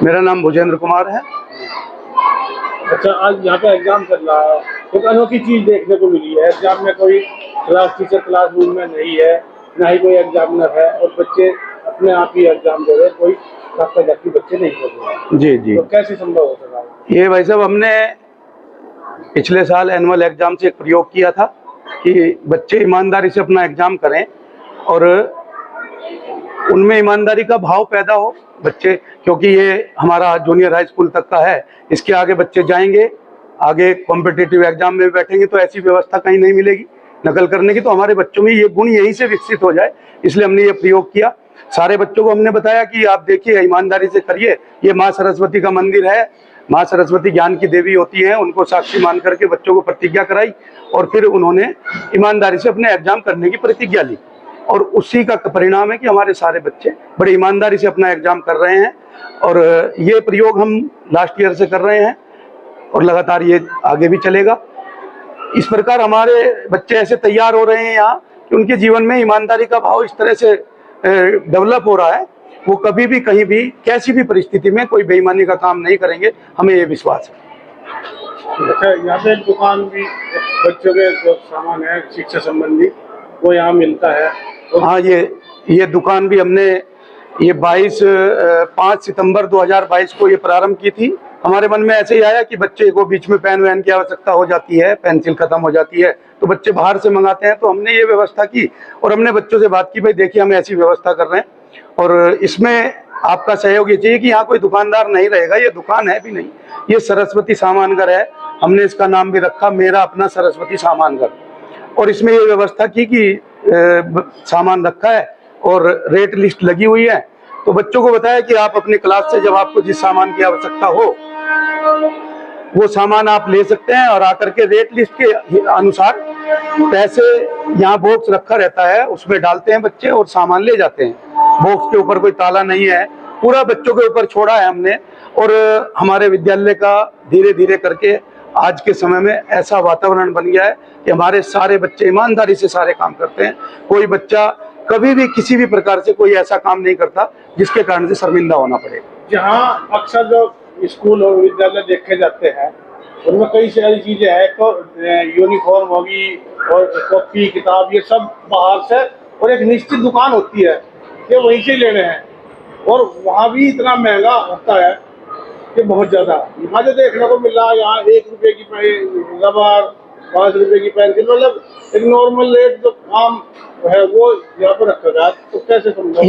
मेरा नाम भुजेंद्र कुमार है। अच्छा, आज यहाँ पे एग्जाम चल रहा है, एक अनोखी चीज देखने को मिली है। एग्जाम में कोई क्लास टीचर क्लासरूम में नहीं है, ना ही कोई एग्जामिनर है, और बच्चे अपने आप ही एग्जाम दे रहे हैं। कोई कक्षा जाके बच्चे नहीं पढ़ रहे। जी जी, तो कैसे संभव हो सका? ये भाई साहब, हमने पिछले साल एनुअल एग्जाम से एक प्रयोग किया था कि बच्चे ईमानदारी से अपना एग्जाम करें और उनमें ईमानदारी का भाव पैदा हो बच्चे, क्योंकि ये हमारा जूनियर हाई स्कूल तक का है। इसके आगे बच्चे जाएंगे, आगे कॉम्पिटिटिव एग्जाम में बैठेंगे तो ऐसी व्यवस्था कहीं नहीं मिलेगी नकल करने की। तो हमारे बच्चों में ये गुण यहीं से विकसित हो जाए, इसलिए हमने ये प्रयोग किया। सारे बच्चों को हमने बताया कि आप देखिए, ईमानदारी से करिए। ये माँ सरस्वती का मंदिर है, माँ सरस्वती ज्ञान की देवी होती हैं, उनको साक्षी मान करके बच्चों को प्रतिज्ञा कराई और फिर उन्होंने ईमानदारी से अपने एग्जाम करने की प्रतिज्ञा ली। और उसी का परिणाम है कि हमारे सारे बच्चे बड़े ईमानदारी से अपना एग्जाम कर रहे हैं। और ये प्रयोग हम लास्ट ईयर से कर रहे हैं और लगातार ये आगे भी चलेगा। इस प्रकार हमारे बच्चे ऐसे तैयार हो रहे हैं यहाँ कि उनके जीवन में ईमानदारी का भाव इस तरह से डेवलप हो रहा है, वो कभी भी कहीं भी कैसी भी परिस्थिति में कोई बेईमानी का काम नहीं करेंगे, हमें ये विश्वास है। अच्छा, यहाँ पे एक दुकान भी, बच्चों के जो सामान है शिक्षा संबंधी, वो यहाँ मिलता है। हाँ, ये दुकान भी हमने ये 5 सितंबर 2022 को ये प्रारंभ की थी। हमारे मन में ऐसे ही आया कि बच्चे को बीच में पेन वैन की आवश्यकता हो जाती है, पेंसिल खत्म हो जाती है तो बच्चे बाहर से मंगाते हैं। तो हमने ये व्यवस्था की और हमने बच्चों से बात की, भाई देखिए हम ऐसी व्यवस्था कर रहे हैं और इसमें आपका सहयोग ये चाहिए कि यहाँ कोई दुकानदार नहीं रहेगा। ये दुकान है भी नहीं, ये सरस्वती सामान घर है। हमने इसका नाम भी रखा मेरा अपना सरस्वती सामान घर। और इसमें ये व्यवस्था की कि सामान रखा है और रेट लिस्ट लगी हुई है। तो बच्चों को बताया कि आप अपनी क्लास से जब आपको जिस सामान की आवश्यकता हो वो सामान आप ले सकते हैं और आकर के रेट लिस्ट के अनुसार पैसे, यहाँ बॉक्स रखा रहता है उसमें डालते हैं बच्चे और सामान ले जाते हैं। बॉक्स के ऊपर कोई ताला नहीं है, पूरा बच्चों के ऊपर छोड़ा है हमने। और हमारे विद्यालय का धीरे धीरे करके आज के समय में ऐसा वातावरण बन गया है कि हमारे सारे बच्चे ईमानदारी से सारे काम करते हैं। कोई बच्चा कभी भी किसी भी प्रकार से कोई ऐसा काम नहीं करता जिसके कारण से शर्मिंदा होना पड़े। जहाँ अक्सर जो स्कूल और विद्यालय देखे जाते हैं उनमें कई सारी चीजें हैं, तो यूनिफॉर्म होगी और कॉपी किताब ये सब बाहर से, और एक निश्चित दुकान होती है कि वहीं से लेने हैं, और वहाँ भी इतना महंगा होता है कि बहुत ज्यादा। यहाँ जो देखने को मिल रहा है, यहाँ 1 रुपए की रबर, 5 रुपए की पेंसिल, मतलब एक नॉर्मल रेट जो काम है वो यहाँ पर रखा गया। तो कैसे समझा?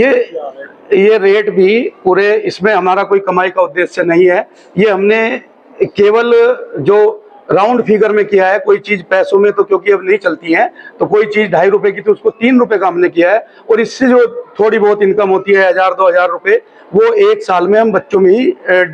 ये रेट भी पूरे, इसमें हमारा कोई कमाई का उद्देश्य नहीं है। ये हमने केवल जो राउंड फिगर में किया है, कोई चीज पैसों में तो क्योंकि अब नहीं चलती है, तो कोई चीज 2.5 रुपए की तो उसको 3 रुपए का हमने किया है। और इससे जो थोड़ी बहुत इनकम होती है 1000-2000 रुपए, वो एक साल में हम बच्चों में ही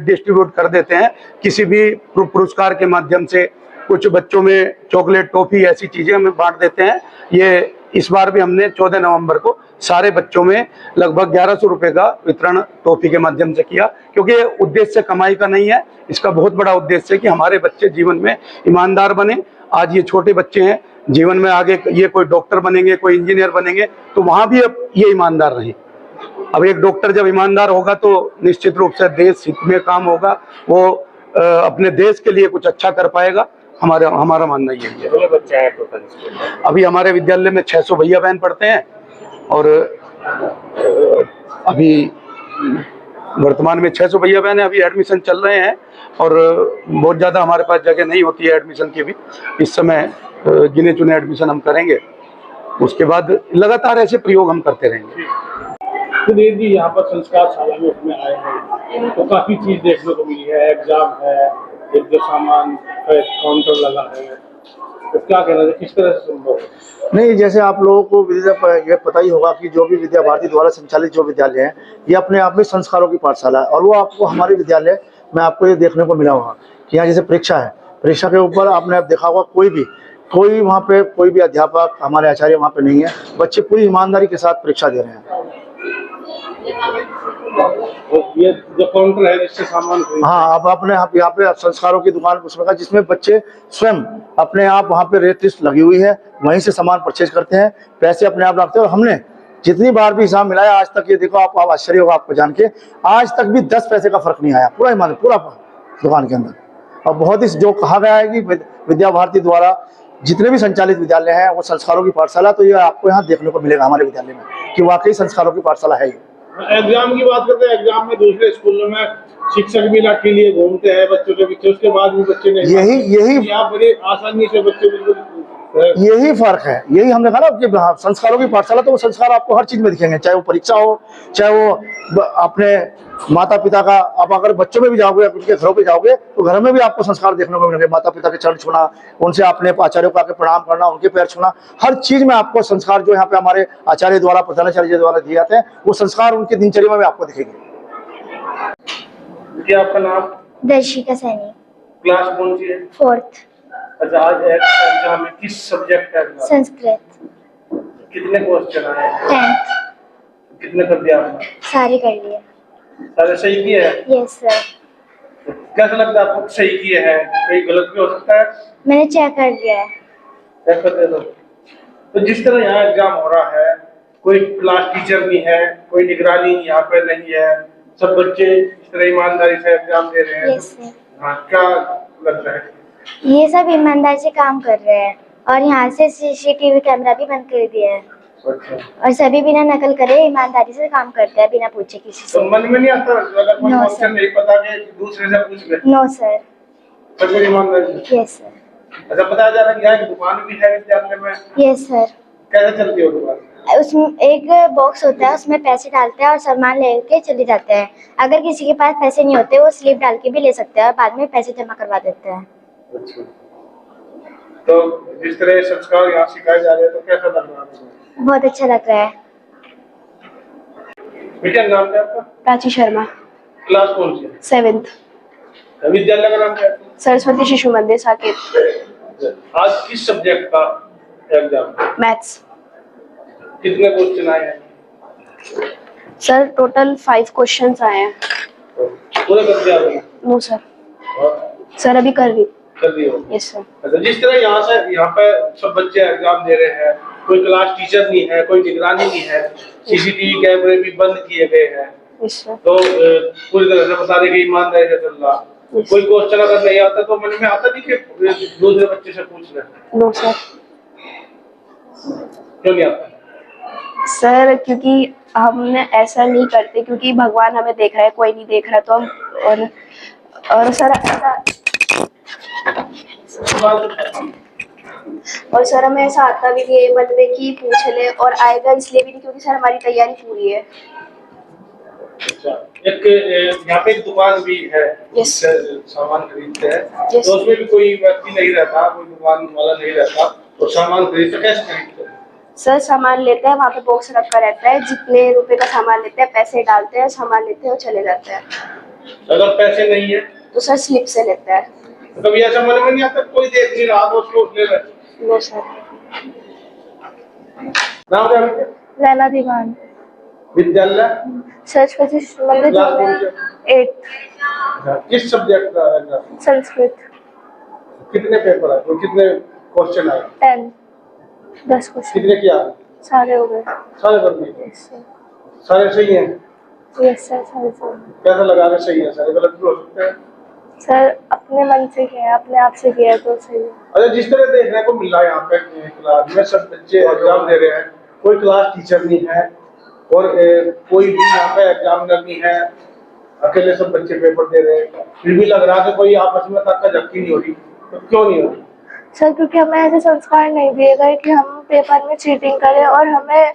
डिस्ट्रीब्यूट कर देते हैं। किसी भी पुरस्कार के माध्यम से कुछ बच्चों में चॉकलेट, टॉफी, ऐसी चीजें हम बांट देते हैं। ये इस बार भी हमने 14 नवंबर को सारे बच्चों में लगभग 1100 रुपए का वितरण टॉफी के माध्यम से किया, क्योंकि उद्देश्य कमाई का नहीं है। इसका बहुत बड़ा उद्देश्य है कि हमारे बच्चे जीवन में ईमानदार बने। आज ये छोटे बच्चे हैं, जीवन में आगे ये कोई डॉक्टर बनेंगे, कोई इंजीनियर बनेंगे, तो वहां भी अब ये ईमानदार रहे। अब एक डॉक्टर जब ईमानदार होगा तो निश्चित रूप से देश हित में काम होगा, वो अपने देश के लिए कुछ अच्छा कर पाएगा। हमारा मानना यही है। बच्चे हैं टोटल? अभी हमारे विद्यालय में 600 भैया बहन पढ़ते हैं और अभी वर्तमान में 600 भैया बहन अभी एडमिशन चल रहे हैं। और बहुत ज़्यादा हमारे पास जगह नहीं होती है एडमिशन की भी। इस समय गिने चुने एडमिशन हम करेंगे, उसके बाद लगातार ऐसे प्रयोग हम करते रहेंगे। सुधीर जी, यहाँ पर संस्कार शाला में अपने आए हैं तो काफी चीज देखने को मिली है। एग्जाम है, एक जो सामान काउंटर लगा है, तो क्या कहना है, किस तरह से संभव है? नहीं, जैसे आप लोगों को ये पता ही होगा कि जो भी विद्या भारती द्वारा संचालित जो विद्यालय है, ये अपने आप में संस्कारों की पाठशाला है। और वो आपको हमारे विद्यालय में आपको ये देखने को मिला होगा कि यहाँ जैसे परीक्षा है, परीक्षा के ऊपर आपने देखा होगा कोई वहाँ पे कोई भी अध्यापक, हमारे आचार्य वहाँ पे नहीं है। बच्चे पूरी ईमानदारी के साथ परीक्षा दे रहे हैं। ये जो काउंटर है जिससे सामान, हाँ, अब अपने यहाँ पे संस्कारों की दुकान उसमें का, जिसमें बच्चे स्वयं अपने आप वहाँ पे रेट लिस्ट लगी हुई है, वहीं से सामान परचेज करते हैं, पैसे अपने आप रखते हैं। और हमने जितनी बार भी हिसाब मिलाया आज तक, ये देखो आप आश्चर्य होगा आपको जान के, आज तक भी 10 पैसे का फर्क नहीं आया, पूरा ईमान, पूरा दुकान के अंदर। और बहुत ही जो कहा गया है कि विद्या भारती द्वारा जितने भी संचालित विद्यालय हैं वो संस्कारों की पाठशाला, तो ये आपको यहाँ देखने को मिलेगा हमारे विद्यालय में कि वाकई संस्कारों की पाठशाला है ये। एग्जाम की बात करते हैं, एग्जाम में दूसरे स्कूलों में शिक्षक भी लाठी लिए घूमते हैं बच्चों के पीछे, उसके बाद भी बच्चे नहीं, यही यहाँ बड़ी आसानी से बच्चे बिल्कुल यही फर्क है, यही हमने कहा ना कि हाँ, संस्कारों की पाठशाला, तो वो संस्कार आपको हर चीज में दिखेंगे, चाहे वो परीक्षा हो, चाहे वो अपने माता पिता का, आप अगर बच्चों में भी जाओगे, उनके घरों पे जाओगे तो घर में भी आपको संस्कार देखने को मिलेंगे, माता पिता के चरण छूना, उनसे अपने आचार्यों को आके प्रणाम करना, उनके पैर छूना, हर चीज में आपको संस्कार जो यहाँ पे हमारे आचार्य द्वारा, प्रधानाचार्य द्वारा दिए जाते हैं, वो संस्कार उनकी दिनचर्या में आपको दिखेंगे। क्या आपका नाम? दर्शिका सैनी, क्लास कौन सी है? 4th, अच्छा, आज एग्जाम में किस सब्जेक्ट का एग्जाम? संस्कृत। कितने क्वेश्चन आए? 10th, कितने कर दिया आपने? सारे कर लिए। सारे सही किए हैं? Yes sir. कैसा लगता है आपको सही किए हैं? कहीं गलत भी हो सकता है? मैंने चेक कर लिया है। चेक कर दे। तो जिस तरह यहाँ एग्जाम हो रहा है, कोई क्लास टीचर नहीं है, कोई निगरानी यहाँ पे नहीं है, सब बच्चे इस तरह ईमानदारी से एग्जाम दे रहे हैं, यस सर। हाँ, क्या लगता है? ये सब ईमानदारी से काम कर रहे हैं और यहाँ से CCTV कैमरा भी बंद कर दिया है। अच्छा, और सभी बिना नकल करे ईमानदारी से काम करते हैं, बिना पूछे किसी तो से। मन में नहीं आता अगर कोई No, क्वेश्चन sir. नहीं पता कि दूसरे से पूछ ले? No sir. सब में ईमानदारी से? Yes sir. अच्छा, बताया जा रहा है कि यहाँ की दुकान भी है विद्यालय में, यस सर। कैसे चलती है वो दुकान? उसमें एक बॉक्स होता है, उसमें पैसे डालते हैं और सामान लेके चले जाते हैं। अगर किसी के पास पैसे नहीं होते वो स्लिप डाल के भी ले सकते हैं और बाद में पैसे जमा करवा देते हैं। अच्छा, तो जिस तरह संस्कार यहाँ सिखाए जा रहे हैं तो कैसा लग रहा है? बहुत अच्छा लग रहा है। बेटा, नाम क्या आपका? प्राची शर्मा, क्लास कौन सी है? 7th, विद्यालय का नाम क्या है? सरस्वती शिशु मंदिर साकेत। आज किस सब्जेक्ट का एग्जाम? मैथ्स। कितने क्वेश्चन आए हैं? सर टोटल 5 क्वेश्चंस आए हैं। पूरे कर दिया आपने? नो सर, हाँ, सर अभी कर रही। कर दिए। Yes sir. अच्छा, जिस तरह यहाँ पे सब बच्चे एग्जाम दे रहे हैं, कोई क्लास टीचर नहीं है, कोई निगरानी नहीं है, CCTV कैमरे भी बंद किए गए हैं, यस सर। तो पूरी तरह से बता दें कि ईमानदारी से चल रहा। कोई क्वेश्चन अगर नहीं आता तो मन में आता नहीं कि दूसरे बच्चे से पूछ ले? No sir. क्यों नहीं आता? सर क्योंकि हमने ऐसा नहीं करते, क्योंकि भगवान हमें देख रहा है, कोई नहीं देख रहा, तो हम और सर सर हमें ऐसा आता भी नहीं है मन में कि पूछ ले, और आएगा इसलिए भी नहीं क्योंकि सर हमारी तैयारी पूरी है। अच्छा, एक यहाँ पे एक दुकान भी है, Yes. सामान खरीदते हैं, Yes. तो उसमें भी कोई व्यक्ति नहीं रहता, कोई दुकान वाला नहीं रहता, तो सामान खरीदते कैसे खरीदते हैं? सर सामान लेते हैं, वहाँ पे बॉक्स रखा रहता है, जितने रुपए का सामान लेते हैं पैसे डालते हैं, सामान लेते हैं और चले जाते हैं। अगर पैसे नहीं है तो सर स्लिप से लेते हैं। तो कभी ऐसा मन में नहीं आता कोई देख नहीं रहा तो उसको ले रहे? No sir. नाम क्या है? लैला दीवान, विद्यालय सरस्वती शिशु मंदिर क्लास कौन सी? 8th, किस सब्जेक्ट का एग्जाम? संस्कृत। कितने पेपर आए, तो कितने क्वेश्चन आए? 10, 10 क्वेश्चन कितने किया? सारे हो गए। सारे कर दिए? Yes sir. सारे सही हैं? यस सर, सारे सर। कैसा लगा कि सही है? सारे गलत भी हो सकते हैं? सर अपने मन से किया, अपने आप से किया तो सही है। अच्छा, जिस तरह देखने को मिल रहा है यहाँ पे क्लास में सब बच्चे एग्जाम दे रहे हैं, कोई क्लास टीचर नहीं है और कोई भी यहाँ पे एग्जामिनर नहीं है, अकेले सब बच्चे पेपर दे रहे हैं, फिर भी लग रहा है कि कोई आपस में तक झपकी नहीं हो रही, तो क्यों नहीं हो रही? सर क्योंकि हमें ऐसे संस्कार नहीं दिए गए कि हम पेपर में चीटिंग करें, और हमें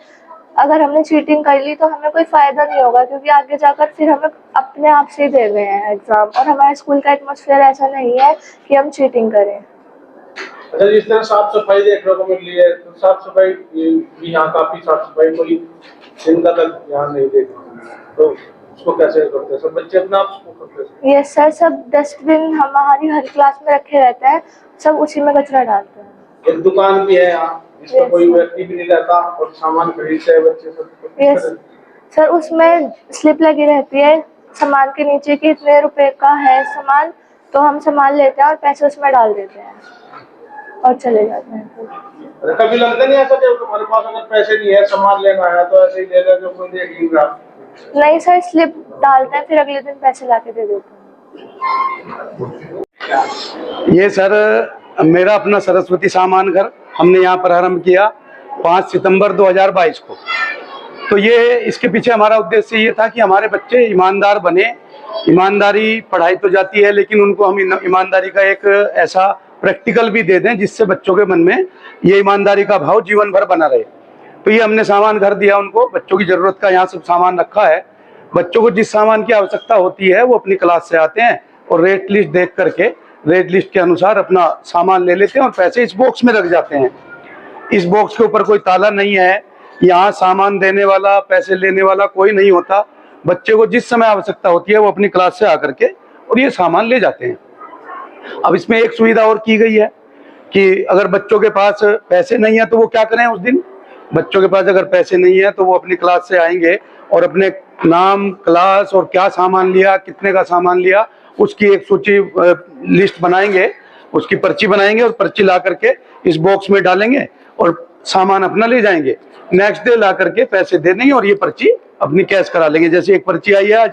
अगर हमने चीटिंग कर ली तो हमें कोई फायदा नहीं होगा, क्योंकि आगे जाकर फिर हमें अपने आप से ही दे गए हैं एग्जाम, और हमारे स्कूल का एटमॉस्फेयर ऐसा नहीं है कि हम चीटिंग करें। अच्छा, जिस तरह साफ सफाई देखने को मिल रही है, तो साफ सफाई भी यहाँ काफी साफ सफाई कोई चिंता तक यहाँ नहीं देखी, तो उसको कैसे करते हैं? सब बच्चे अपने आप को करते हैं? यस सर, सब डस्टबिन हमारी हर क्लास में रखे रहते हैं, सब उसी में कचरा डालते हैं। एक दुकान भी है यहाँ जिसमें Yes. कोई व्यक्ति भी नहीं रहता और सामान खरीदते हैं बच्चे सब? यस सर, उसमें स्लिप लगी रहती है सामान के नीचे कि इतने रुपए का है सामान, तो हम सामान लेते हैं और पैसे उसमें डाल देते हैं, और चले जाते हैं फिर। कभी लगता नहीं ऐसा कि तुम्हारे पास अगर पैसे नहीं है, सामान लेना है, तो ऐसे ही ले लेते, कोई देख नहीं रहा? नहीं सर, स्लिप डालते हैं फिर अगले दिन पैसे लाके दे देते हैं। ये सर मेरा अपना सरस्वती सामान घर हमने यहाँ प्रारंभ किया 5 सितंबर 2022 को। तो ये इसके पीछे हमारा उद्देश्य ये था कि हमारे बच्चे ईमानदार बने। ईमानदारी पढ़ाई तो जाती है, लेकिन उनको हम ईमानदारी का एक ऐसा प्रैक्टिकल भी दे दें जिससे बच्चों के मन में ये ईमानदारी का भाव जीवन भर बना रहे। तो ये हमने सामान घर दिया उनको, बच्चों की ज़रूरत का यहाँ सब सामान रखा है। बच्चों को जिस सामान की आवश्यकता होती है वो अपनी क्लास से आते हैं और रेट लिस्ट देख करके रेट लिस्ट के अनुसार अपना सामान ले लेते हैं और पैसे इस बॉक्स में रख जाते हैं। इस बॉक्स के ऊपर कोई ताला नहीं है, यहाँ सामान देने वाला पैसे लेने वाला कोई नहीं होता। बच्चे को जिस समय आवश्यकता होती है वो अपनी क्लास से आकर के और ये सामान ले जाते हैं। अब इसमें एक सुविधा और की गई है कि अगर बच्चों के पास पैसे नहीं है तो वो क्या करें उस दिन। बच्चों के पास अगर पैसे नहीं है तो वो अपनी क्लास से आएंगे और अपने नाम, क्लास और क्या सामान लिया, कितने का सामान लिया, उसकी एक सूची लिस्ट बनाएंगे, उसकी पर्ची बनाएंगे और पर्ची ला करके इस बॉक्स में डालेंगे और सामान अपना ले जाएंगे। नेक्स्ट डे ला करके पैसे दे देंगे और ये पर्ची अपनी कैश करा लेंगे। जैसे एक पर्ची आई है आज,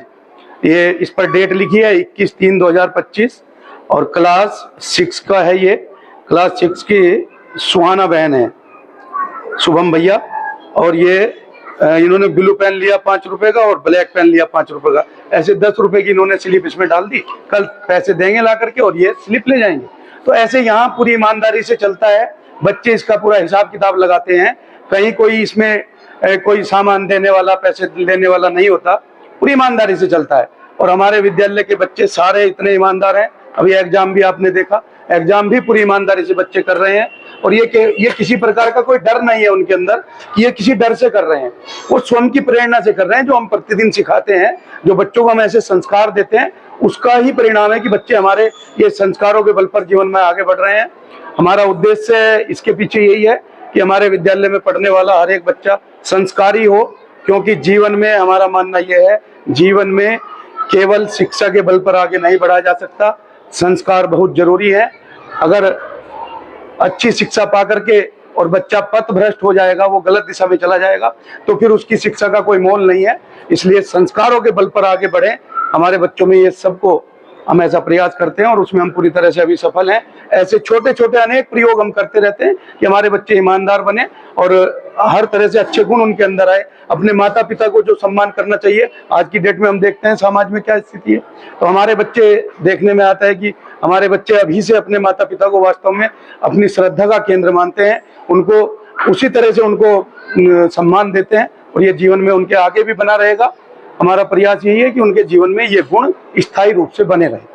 ये इस पर डेट लिखी है 21/3/2025 और क्लास 6 का है। ये क्लास 6 की सुहाना बहन है, शुभम भैया, और ये इन्होंने ब्लू पेन लिया 5 रुपए का और ब्लैक पेन लिया 5 रुपए का। ऐसे 10 रुपए की इन्होंने स्लिप इसमें डाल दी, कल पैसे देंगे ला करके और ये स्लिप ले जाएंगे। तो ऐसे यहाँ पूरी ईमानदारी से चलता है। बच्चे इसका पूरा हिसाब किताब लगाते हैं, कहीं कोई इसमें कोई सामान देने वाला, पैसे लेने वाला नहीं होता, पूरी ईमानदारी से चलता है। और हमारे विद्यालय के बच्चे सारे इतने ईमानदार हैं। अभी एग्जाम भी आपने देखा, एग्जाम भी पूरी ईमानदारी से बच्चे कर रहे हैं और ये किसी प्रकार का कोई डर नहीं है उनके अंदर कि ये किसी डर से कर रहे हैं। वो स्वयं की प्रेरणा से कर रहे हैं। जो हम प्रतिदिन सिखाते हैं, जो बच्चों को हम ऐसे संस्कार देते हैं, उसका ही परिणाम है कि बच्चे हमारे ये संस्कारों के बल पर जीवन में आगे बढ़ रहे हैं। हमारा उद्देश्य इसके पीछे यही है कि हमारे विद्यालय में पढ़ने वाला हर एक बच्चा संस्कारी हो, क्योंकि जीवन में हमारा मानना यह है, जीवन में केवल शिक्षा के बल पर आगे नहीं बढ़ा जा सकता। संस्कार बहुत जरूरी है। अगर अच्छी शिक्षा पा करके और बच्चा पथ भ्रष्ट हो जाएगा, वो गलत दिशा में चला जाएगा, तो फिर उसकी शिक्षा का कोई मोल नहीं है। इसलिए संस्कारों के बल पर आगे बढ़े। हमारे बच्चों में ये सबको हम ऐसा प्रयास करते हैं और उसमें हम पूरी तरह से अभी सफल हैं। ऐसे छोटे छोटे अनेक प्रयोग हम करते रहते हैं कि हमारे बच्चे ईमानदार बने और हर तरह से अच्छे गुण उनके अंदर आए। अपने माता पिता को जो सम्मान करना चाहिए, आज की डेट में हम देखते हैं समाज में क्या स्थिति है, तो हमारे बच्चे देखने में आता है कि हमारे बच्चे अभी से अपने माता पिता को वास्तव में अपनी श्रद्धा का केंद्र मानते हैं, उनको उसी तरह से उनको सम्मान देते हैं और ये जीवन में उनके आगे भी बना रहेगा। हमारा प्रयास यही है कि उनके जीवन में ये गुण स्थायी रूप से बने रहे।